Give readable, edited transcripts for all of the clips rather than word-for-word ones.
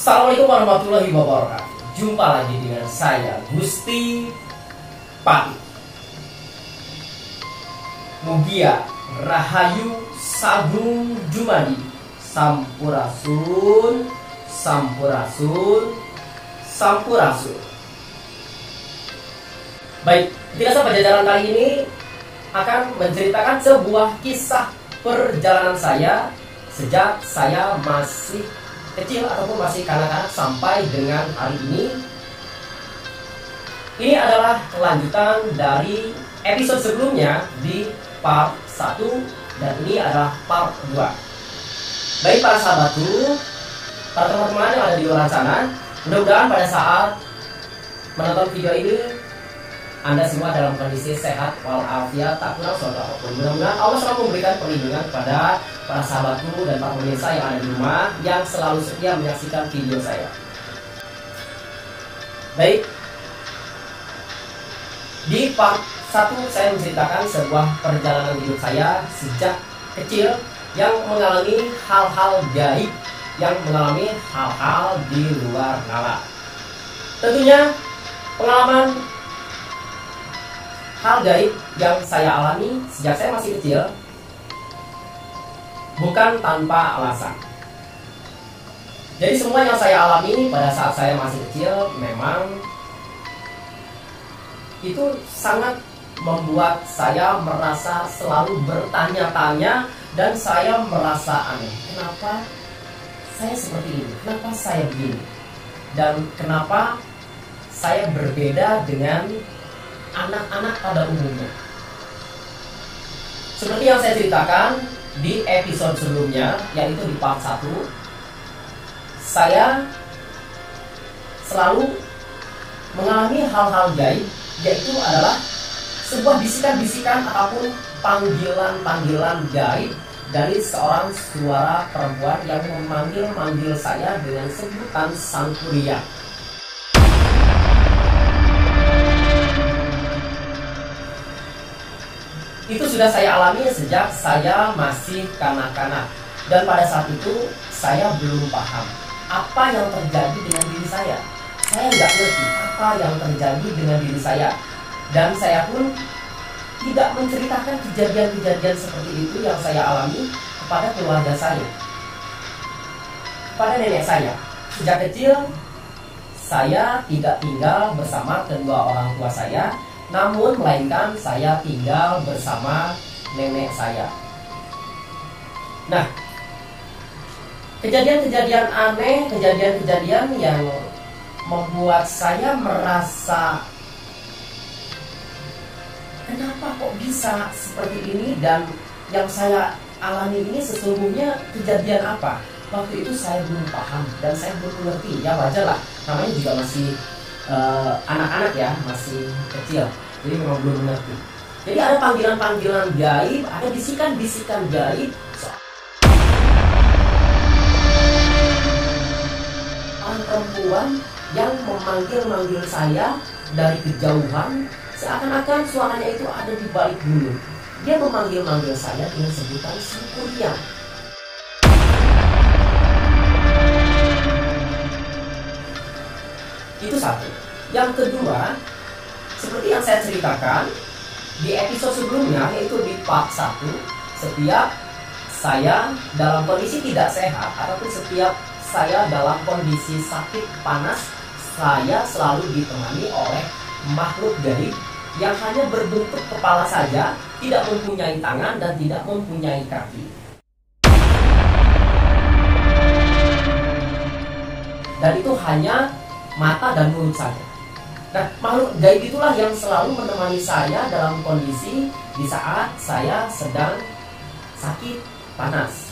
Assalamualaikum warahmatullahi wabarakatuh. Jumpa lagi dengan saya Gusti Pati. Mugia Rahayu Sagung Jumadi Sampurasun Sampurasun Sampurasun. Baik, kita Pajajaran kali ini akan menceritakan sebuah kisah perjalanan saya sejak saya masih kecil ataupun masih kanak-kanak sampai dengan hari ini. Ini adalah kelanjutan dari episode sebelumnya di part 1 dan ini adalah part 2. Baik para sahabatku, para teman-teman yang ada di luar sana, mudah-mudahan pada saat menonton video ini Anda semua dalam kondisi sehat walafiat, tak kurang suatu apapun. Mudah-mudahan Allah selalu memberikan perlindungan kepada para sahabatku dan para pemirsa yang ada di rumah yang selalu setia menyaksikan video saya. Baik, di part 1 saya menceritakan sebuah perjalanan hidup saya sejak kecil yang mengalami hal-hal gaib, yang mengalami hal-hal di luar nalar. Tentunya pengalaman hal gaib yang saya alami sejak saya masih kecil bukan tanpa alasan. Jadi semua yang saya alami pada saat saya masih kecil memang itu sangat membuat saya merasa selalu bertanya-tanya dan saya merasa aneh. Kenapa saya seperti ini? Kenapa saya begini? Dan kenapa saya berbeda dengan anak-anak pada umumnya? Seperti yang saya ceritakan di episode sebelumnya, yaitu di part 1, saya selalu mengalami hal-hal gaib, yaitu adalah sebuah bisikan-bisikan ataupun panggilan-panggilan gaib dari seorang suara perempuan yang memanggil-manggil saya dengan sebutan Sang Kuryang. Itu sudah saya alami sejak saya masih kanak-kanak. Dan pada saat itu saya belum paham apa yang terjadi dengan diri saya. Saya nggak ngerti apa yang terjadi dengan diri saya. Dan saya pun tidak menceritakan kejadian-kejadian seperti itu yang saya alami kepada keluarga saya, kepada nenek saya. Sejak kecil saya tidak tinggal bersama kedua orang tua saya, namun melainkan saya tinggal bersama nenek saya. Nah, kejadian-kejadian aneh, kejadian-kejadian yang membuat saya merasa kenapa kok bisa seperti ini, dan yang saya alami ini sesungguhnya kejadian apa? Waktu itu saya belum paham dan saya belum mengerti. Ya wajar lah, namanya juga masih anak-anak ya, masih kecil, jadi memang belum mengerti. Jadi ada panggilan-panggilan gaib, ada bisikan-bisikan gaib, orang perempuan yang memanggil-manggil saya dari kejauhan, seakan-akan suaranya itu ada di balik gunung. Dia memanggil-manggil saya dengan sebutan Sang Kuryang. Itu satu. Yang kedua, seperti yang saya ceritakan di episode sebelumnya, yaitu di part 1, setiap saya dalam kondisi tidak sehat ataupun setiap saya dalam kondisi sakit panas, saya selalu ditemani oleh makhluk gaib yang hanya berbentuk kepala saja, tidak mempunyai tangan dan tidak mempunyai kaki. Dan itu hanya mata dan mulut saja. Nah, makhluk gaib itulah yang selalu menemani saya dalam kondisi di saat saya sedang sakit panas.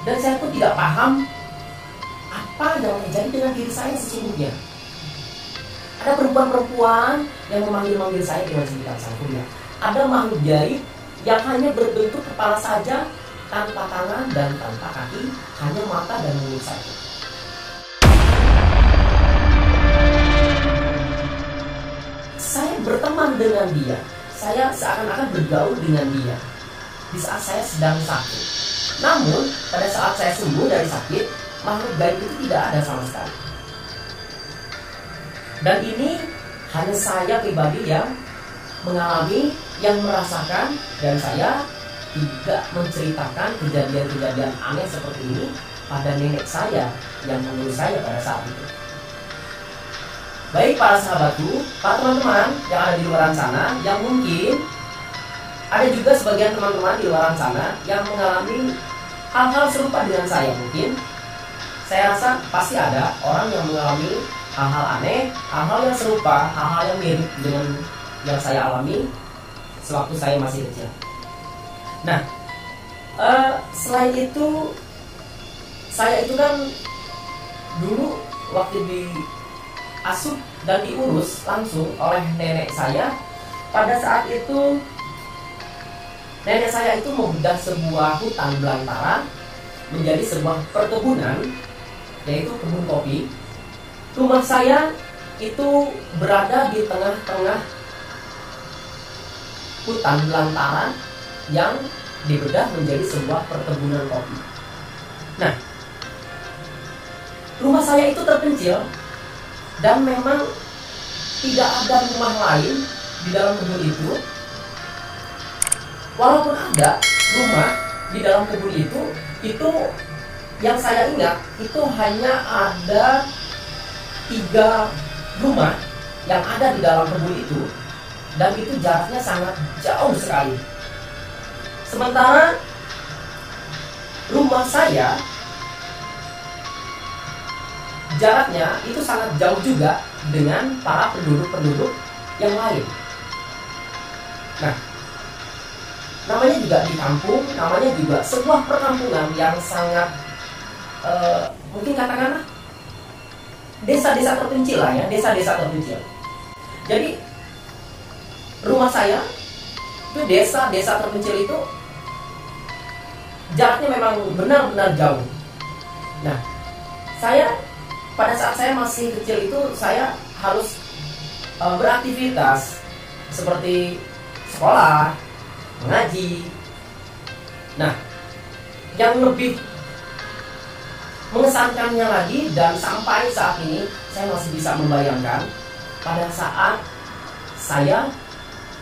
Dan saya pun tidak paham apa yang terjadi dengan diri saya sesungguhnya. Ada perempuan-perempuan yang memanggil-manggil saya dengan sebutan Sang Kuryang. Ada makhluk gaib yang hanya berbentuk kepala saja, tanpa tangan dan tanpa kaki, hanya mata dan mulut saja. Saya berteman dengan dia, saya seakan-akan bergaul dengan dia di saat saya sedang sakit. Namun pada saat saya sembuh dari sakit, makhluk gaib itu tidak ada sama sekali. Dan ini hanya saya pribadi yang mengalami, yang merasakan, dan saya tidak menceritakan kejadian-kejadian aneh seperti ini pada nenek saya yang mengurus saya pada saat itu. Baik para sahabatku, para teman-teman yang ada di luar sana, yang mungkin ada juga sebagian teman-teman di luar sana yang mengalami hal-hal serupa dengan saya. Mungkin saya rasa pasti ada orang yang mengalami hal-hal aneh, hal-hal yang serupa, hal-hal yang mirip dengan yang saya alami sewaktu saya masih kecil. Nah, selain itu, saya itu kan dulu waktu diasuh dan diurus langsung oleh nenek saya. Pada saat itu nenek saya itu membedah sebuah hutan belantara menjadi sebuah perkebunan, yaitu kebun kopi. Rumah saya itu berada di tengah-tengah hutan belantara yang dibedah menjadi sebuah perkebunan kopi. Nah, rumah saya itu terpencil dan memang tidak ada rumah lain di dalam kebun itu. Walaupun ada rumah di dalam kebun itu yang saya ingat itu hanya ada 3 rumah yang ada di dalam kebun itu, dan itu jaraknya sangat jauh sekali. Sementara rumah saya jaraknya itu sangat jauh juga dengan para penduduk-penduduk yang lain. Nah, namanya juga di kampung, namanya juga sebuah perkampungan yang sangat mungkin katakanlah desa-desa terpencil lah ya, desa-desa terpencil. Jadi rumah saya itu desa-desa terpencil itu jaraknya memang benar-benar jauh. Nah, saya pada saat saya masih kecil itu saya harus beraktivitas seperti sekolah, mengaji. Nah, yang lebih mengesankannya lagi dan sampai saat ini saya masih bisa membayangkan pada saat saya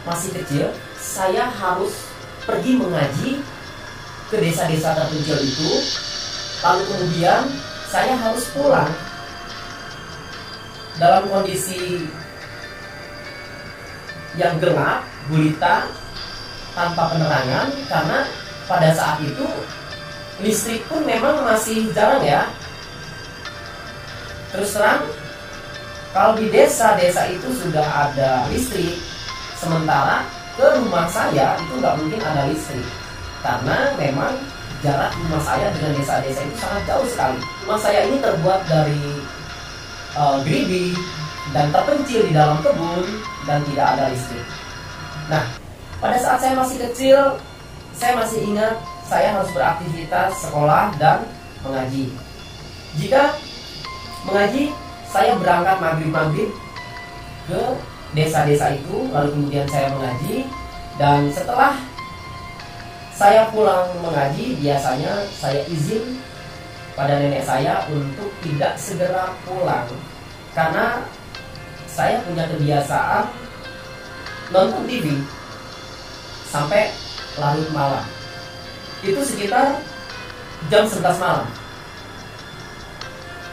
masih kecil, saya harus pergi mengaji ke desa-desa terpencil itu, lalu kemudian saya harus pulang dalam kondisi yang gelap, gulita, tanpa penerangan, karena pada saat itu listrik pun memang masih jarang ya. Terus terang, kalau di desa-desa itu sudah ada listrik, sementara ke rumah saya itu nggak mungkin ada listrik, karena memang jarak rumah saya dengan desa-desa itu sangat jauh sekali. Rumah saya ini terbuat dari gerigi dan terpencil di dalam kebun dan tidak ada listrik. Nah, pada saat saya masih kecil, saya masih ingat saya harus beraktivitas sekolah dan mengaji. Jika mengaji, saya berangkat maghrib-maghrib ke desa-desa itu, lalu kemudian saya mengaji, dan setelah saya pulang mengaji, biasanya saya izin pada nenek saya untuk tidak segera pulang, karena saya punya kebiasaan nonton TV sampai larut malam. Itu sekitar jam 11 malam.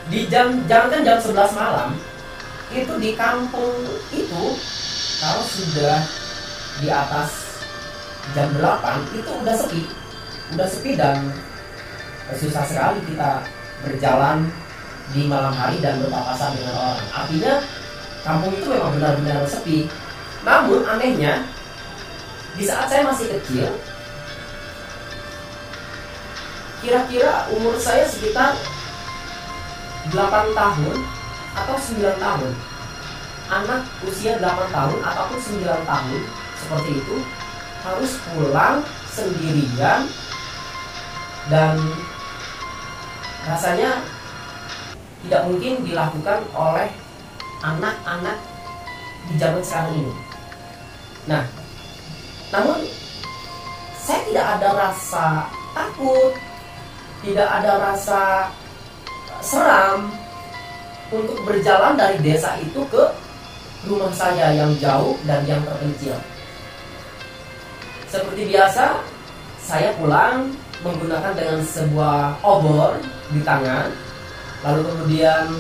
Jangankan jam 11 malam, itu di kampung itu kalau sudah di atas jam 8 itu udah sepi dan susah sekali kita berjalan di malam hari dan berpapasan dengan orang. Artinya kampung itu memang benar-benar sepi. Namun anehnya, di saat saya masih kecil, kira-kira umur saya sekitar 8 tahun atau 9 tahun. Anak usia 8 tahun ataupun 9 tahun seperti itu harus pulang sendirian, dan rasanya tidak mungkin dilakukan oleh anak-anak di zaman sekarang ini. Nah, namun saya tidak ada rasa takut, tidak ada rasa seram untuk berjalan dari desa itu ke rumah saya yang jauh dan yang terpencil. Seperti biasa, saya pulang menggunakan dengan sebuah obor di tangan. Lalu kemudian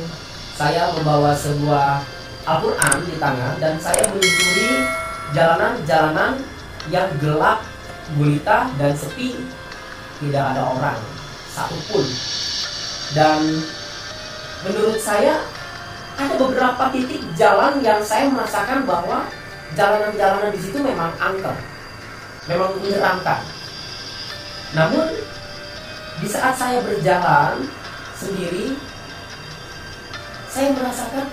saya membawa sebuah Al-Quran di tangan dan saya menyusuri jalanan-jalanan yang gelap gulita dan sepi, tidak ada orang satupun. Dan menurut saya ada beberapa titik jalan yang saya merasakan bahwa jalanan-jalanan di situ memang angker, memang menyeramkan. Namun di saat saya berjalan sendiri, saya merasakan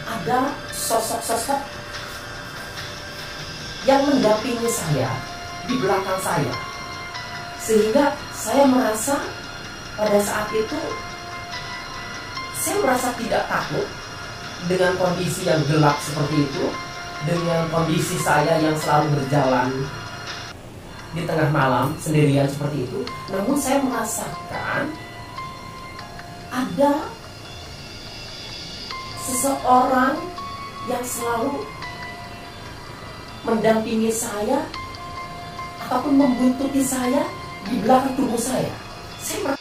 ada sosok-sosok yang mendampingi saya di belakang saya, sehingga saya merasa pada saat itu saya merasa tidak takut dengan kondisi yang gelap seperti itu, dengan kondisi saya yang selalu berjalan di tengah malam sendirian seperti itu. Namun saya merasakan ada seseorang yang selalu mendampingi saya ataupun membuntuti saya di belakang tubuh saya. Saya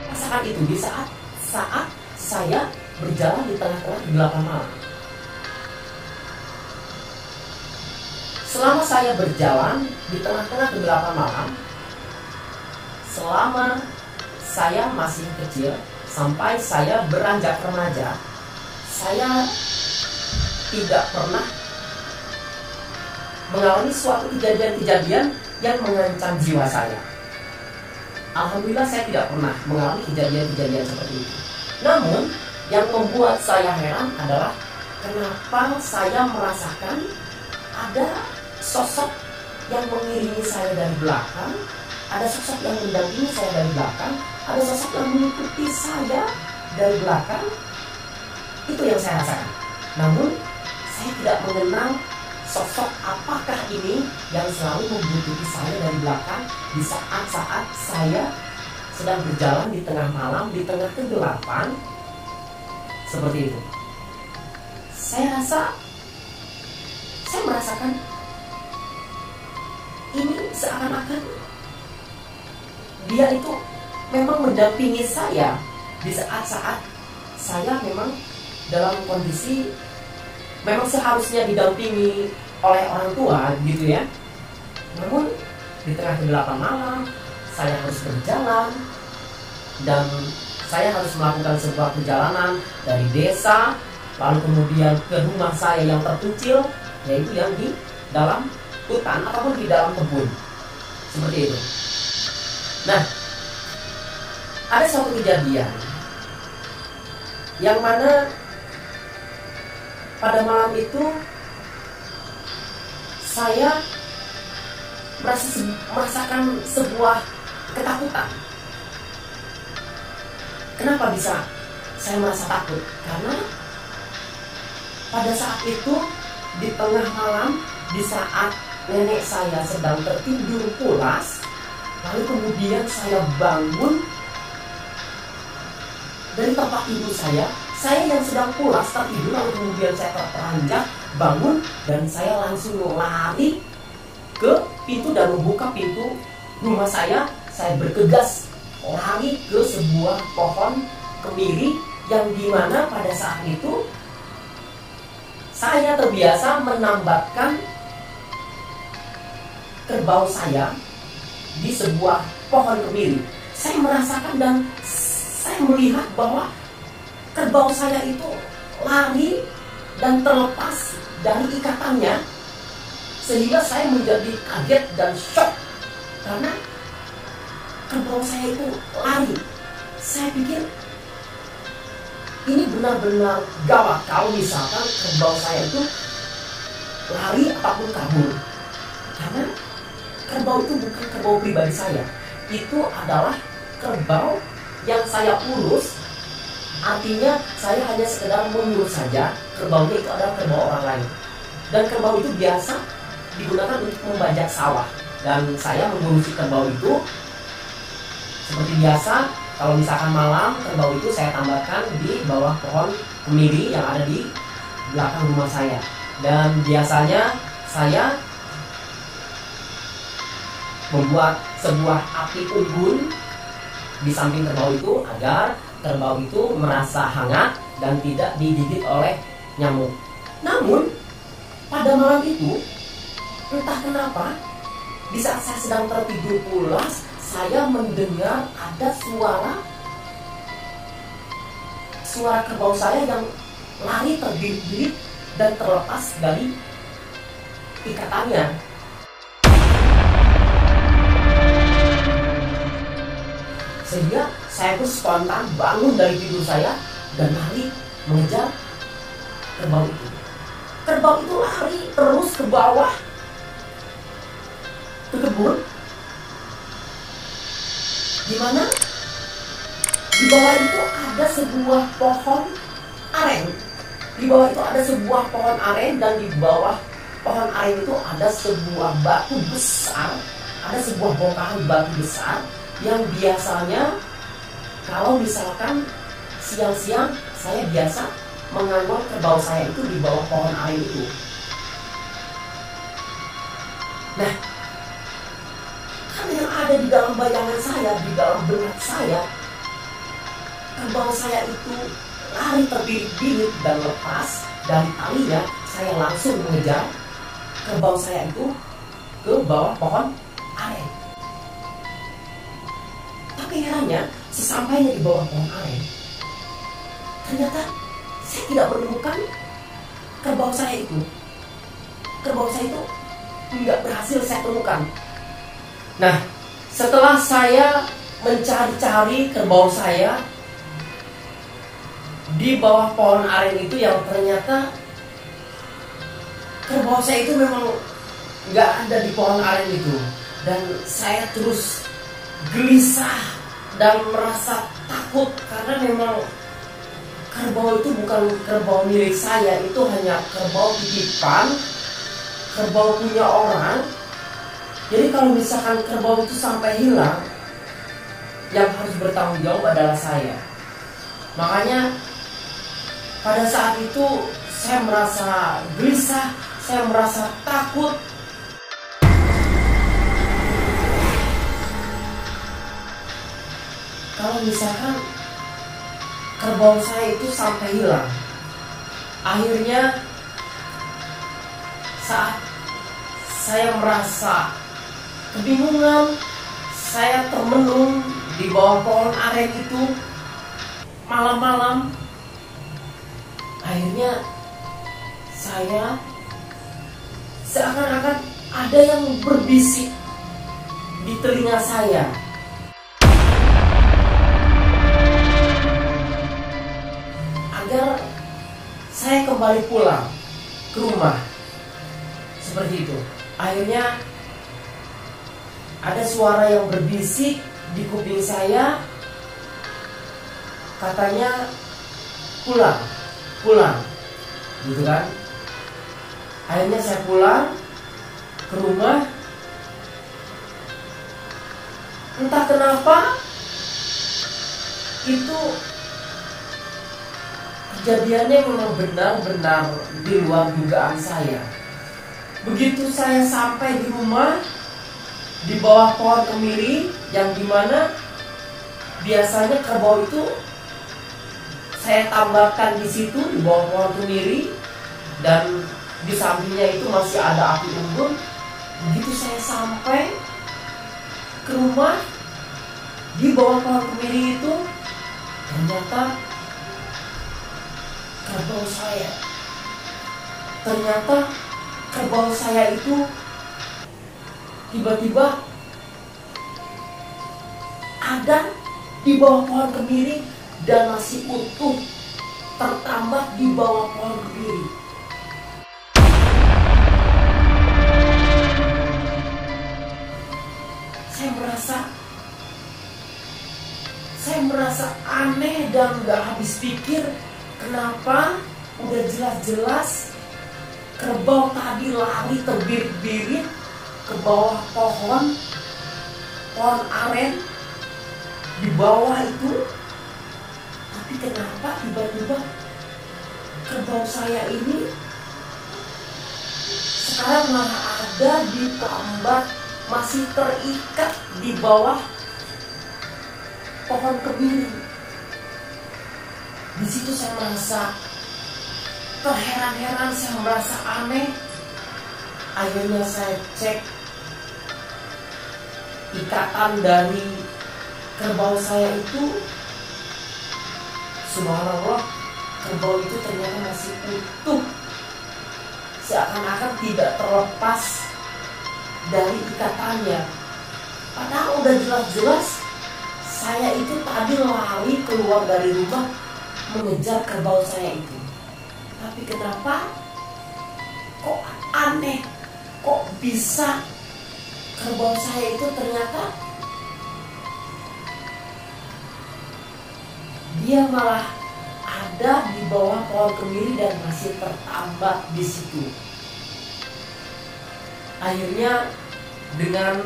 merasakan itu di saat saya berjalan di tengah-tengah kegelapan malam. Selama saya berjalan di tengah-tengah kegelapan malam, selama saya masih kecil sampai saya beranjak remaja, saya tidak pernah mengalami suatu kejadian-kejadian yang mengancam jiwa saya. Alhamdulillah saya tidak pernah mengalami kejadian-kejadian seperti itu. Namun yang membuat saya heran adalah kenapa saya merasakan ada sosok yang mengiringi saya dari belakang, ada sosok yang mendampingi saya dari belakang, ada sosok yang mengikuti saya dari belakang. Itu yang saya rasakan. Namun saya tidak mengenal sosok apakah ini yang selalu membuntuti saya dari belakang di saat-saat saya sedang berjalan di tengah malam, di tengah kegelapan seperti itu. Saya merasakan ini seakan-akan dia itu memang mendampingi saya di saat-saat saya memang dalam kondisi memang seharusnya didampingi oleh orang tua gitu ya. Namun di tengah kegelapan malam saya harus berjalan dan saya harus melakukan sebuah perjalanan dari desa lalu kemudian ke rumah saya yang terpencil, yaitu yang di dalam hutan ataupun di dalam kebun seperti itu. Nah, ada suatu kejadian yang mana pada malam itu saya merasakan sebuah ketakutan. Kenapa bisa saya merasa takut? Karena pada saat itu di tengah malam, di saat nenek saya sedang tertidur pulas, lalu kemudian saya bangun dari tempat tidur saya yang sedang pulas tertidur, lalu kemudian saya terperanjat bangun dan saya langsung lari ke pintu dan membuka pintu rumah saya bergegas lari ke sebuah pohon kemiri yang dimana pada saat itu saya terbiasa menambatkan kerbau saya di sebuah pohon kemiri. Saya merasakan dan saya melihat bahwa kerbau saya itu lari dan terlepas dari ikatannya, sehingga saya menjadi kaget dan shock karena kerbau saya itu lari. Saya pikir ini benar-benar gawat kalau misalkan kerbau saya itu lari ataupun kabur, karena kerbau itu bukan kerbau pribadi saya, itu adalah kerbau yang saya urus. Artinya saya hanya sekedar mengurus saja, kerbaunya itu adalah kerbau orang lain. Dan kerbau itu biasa digunakan untuk membajak sawah. Dan saya mengurusi kerbau itu Seperti biasa, kalau misalkan malam, kerbau itu saya tambahkan di bawah pohon kemiri yang ada di belakang rumah saya. Dan biasanya saya membuat sebuah api unggun di samping kerbau itu agar kerbau itu merasa hangat dan tidak digigit oleh nyamuk. Namun pada malam itu entah kenapa di saat saya sedang tertidur pulas, saya mendengar ada suara kerbau saya yang lari terbirit-birit dan terlepas dari ikatannya. Sehingga saya pun spontan bangun dari tidur saya dan lari mengejar kerbau itu. Kerbau itu lari terus ke bawah ke kebun, di mana di bawah itu ada sebuah pohon aren. Di bawah itu ada sebuah pohon aren dan di bawah pohon aren itu ada sebuah batu besar, ada sebuah bongkahan batu besar yang biasanya kalau misalkan siang-siang saya biasa mengangkut kerbau saya itu di bawah pohon aren itu. Nah, karena yang ada di dalam bayangan saya, di dalam benak saya, kerbau saya itu lari terbirit-birit dan lepas dari talinya. Saya langsung mengejar kerbau saya itu ke bawah pohon aren. Tapi herannya, sesampainya di bawah pohon aren, ternyata saya tidak menemukan kerbau saya itu. Kerbau saya itu tidak berhasil saya temukan. Nah, setelah saya mencari-cari kerbau saya di bawah pohon aren itu, yang ternyata kerbau saya itu memang nggak ada di pohon aren itu. Dan saya terus gelisah dan merasa takut karena memang kerbau itu bukan kerbau milik saya, itu hanya kerbau titipan, kerbau punya orang. Jadi kalau misalkan kerbau itu sampai hilang, yang harus bertanggung jawab adalah saya. Makanya pada saat itu saya merasa gelisah, saya merasa takut. Kalau misalkan kerbau saya itu sampai hilang, akhirnya saat saya merasa kebingungan, saya termenung di bawah pohon aren itu malam-malam. Akhirnya saya seakan-akan ada yang berbisik di telinga saya. Agar saya kembali pulang ke rumah. Seperti itu. Akhirnya ada suara yang berbisik di kuping saya, katanya pulang, gitu kan. Akhirnya saya pulang ke rumah. Entah kenapa itu kejadiannya memang benar-benar di luar dugaan saya. Begitu saya sampai di rumah, di bawah pohon kemiri, yang dimana biasanya kerbau itu saya tambahkan di situ di bawah pohon kemiri, dan di sampingnya itu masih ada api unggun. Begitu saya sampai ke rumah di bawah pohon kemiri itu, ternyata kerbau saya itu tiba-tiba ada di bawah pohon kemiri dan masih utuh tertambak di bawah pohon kemiri. Saya merasa aneh dan gak habis pikir. Kenapa udah jelas-jelas kerbau tadi lari terbirit-birit ke bawah pohon aren, di bawah itu. Tapi kenapa tiba-tiba kerbau saya ini sekarang malah ada di tambat, masih terikat di bawah pohon kebiri. Di situ saya merasa terheran-heran, saya merasa aneh. Akhirnya saya cek ikatan dari kerbau saya itu. Subhanallah, kerbau itu ternyata masih utuh, seakan-akan tidak terlepas dari ikatannya. Padahal udah jelas-jelas saya itu tadi lari keluar dari rumah mengejar kerbau saya itu. Tapi kenapa kok aneh, kok bisa kerbau saya itu ternyata dia malah ada di bawah pohon kemiri dan masih tertambat di situ. Akhirnya dengan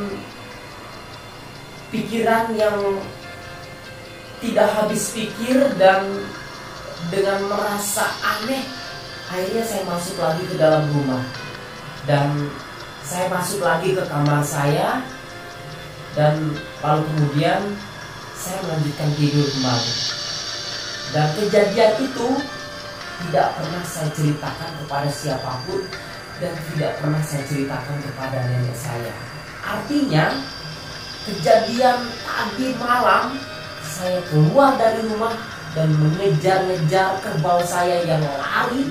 pikiran yang tidak habis pikir dan dengan merasa aneh, akhirnya saya masuk lagi ke dalam rumah. Dan saya masuk lagi ke kamar saya, dan lalu kemudian saya melanjutkan tidur kembali. Dan kejadian itu tidak pernah saya ceritakan kepada siapapun dan tidak pernah saya ceritakan kepada nenek saya. Artinya kejadian tadi malam saya keluar dari rumah dan mengejar-ngejar kerbau saya yang lari,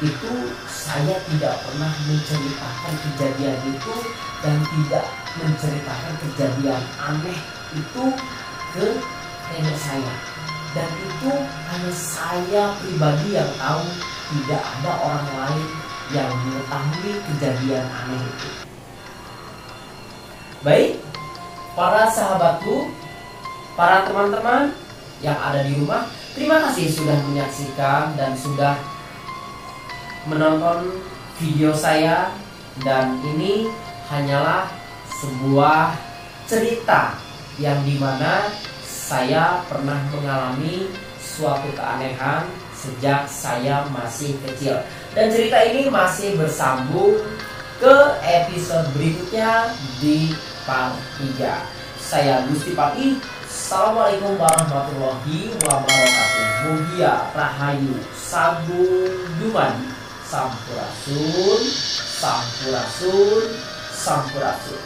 itu saya tidak pernah menceritakan kejadian itu dan tidak menceritakan kejadian aneh itu ke nenek saya. Dan itu hanya saya pribadi yang tahu, tidak ada orang lain yang mengetahui kejadian aneh itu. Baik, para sahabatku, para teman-teman yang ada di rumah, terima kasih sudah menyaksikan dan sudah menonton video saya. Dan ini hanyalah sebuah cerita yang dimana saya pernah mengalami suatu keanehan sejak saya masih kecil. Dan cerita ini masih bersambung ke episode berikutnya di part 3. Saya Gusti Pati. Assalamualaikum warahmatullahi wabarakatuh. Mugia Rahayu Sabung Dumadi. Sampurasun, Sampurasun, Sampurasun.